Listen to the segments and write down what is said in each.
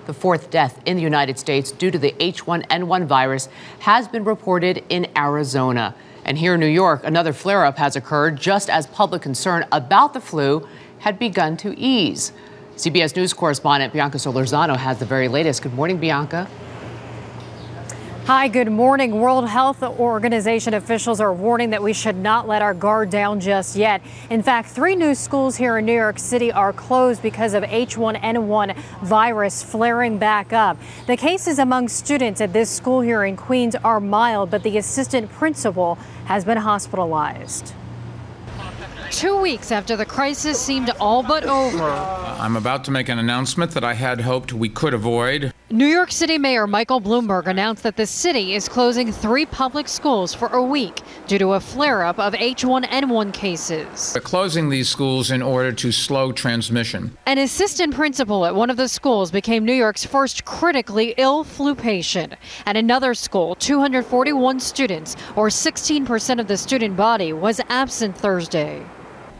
The fourth death in the United States due to the H1N1 virus has been reported in Arizona. And here in New York, another flare-up has occurred just as public concern about the flu had begun to ease. CBS News correspondent Bianca Solorzano has the very latest. Good morning, Bianca. Hi, good morning. World Health Organization officials are warning that we should not let our guard down just yet. In fact, 3 new schools here in New York City are closed because of H1N1 virus flaring back up. The cases among students at this school here in Queens are mild, but the assistant principal has been hospitalized. 2 weeks after the crisis seemed all but over. I'm about to make an announcement that I had hoped we could avoid. New York City Mayor Michael Bloomberg announced that the city is closing 3 public schools for a week due to a flare-up of H1N1 cases. We're closing these schools in order to slow transmission. An assistant principal at one of the schools became New York's first critically ill flu patient. At another school, 241 students, or 16% of the student body, was absent Thursday.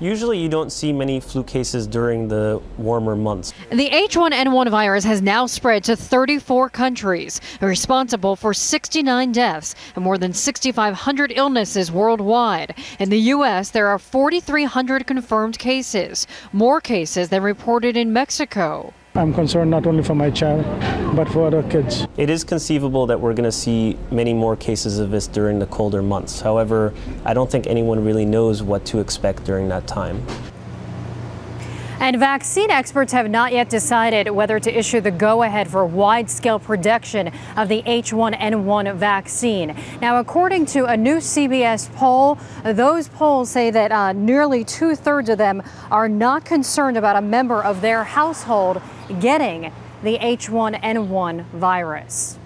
Usually you don't see many flu cases during the warmer months. The H1N1 virus has now spread to 34 countries, responsible for 69 deaths and more than 6,500 illnesses worldwide. In the U.S., there are 4,300 confirmed cases, more cases than reported in Mexico. I'm concerned not only for my child, but for other kids. It is conceivable that we're going to see many more cases of this during the colder months. However, I don't think anyone really knows what to expect during that time. And vaccine experts have not yet decided whether to issue the go-ahead for wide-scale production of the H1N1 vaccine. Now, according to a new CBS poll, those polls say that nearly 2/3 of them are not concerned about a member of their household getting the H1N1 virus.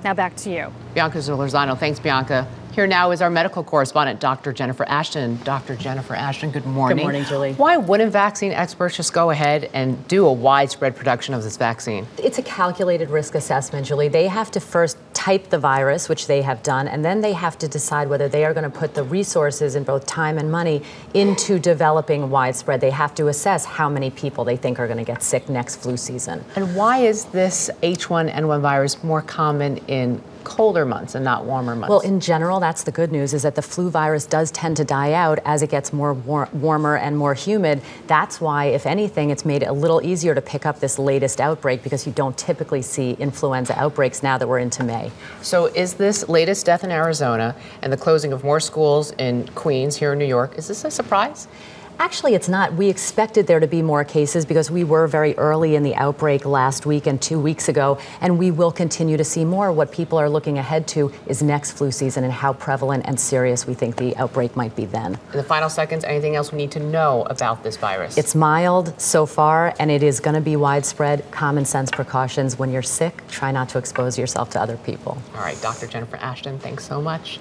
Now back to you. Bianca Solorzano. Thanks, Bianca. Here now is our medical correspondent, Dr. Jennifer Ashton. Dr. Jennifer Ashton, good morning. Good morning, Julie. Why wouldn't vaccine experts just go ahead and do a widespread production of this vaccine? It's a calculated risk assessment, Julie. They have to first type the virus, which they have done, and then they have to decide whether they are going to put the resources in both time and money into developing widespread. They have to assess how many people they think are going to get sick next flu season. And why is this H1N1 virus more common in colder months and not warmer months? Well, in general, that's the good news, is that the flu virus does tend to die out as it gets more warmer and more humid. That's why, if anything, it's made it a little easier to pick up this latest outbreak, because you don't typically see influenza outbreaks now that we're into May. So is this latest death in Arizona and the closing of more schools in Queens here in New York, is this a surprise? Actually, it's not. We expected there to be more cases because we were very early in the outbreak last week and 2 weeks ago, and we will continue to see more. What people are looking ahead to is next flu season and how prevalent and serious we think the outbreak might be then. In the final seconds, anything else we need to know about this virus? It's mild so far, and it is going to be widespread. Common sense precautions. When you're sick, try not to expose yourself to other people. All right, Dr. Jennifer Ashton, thanks so much.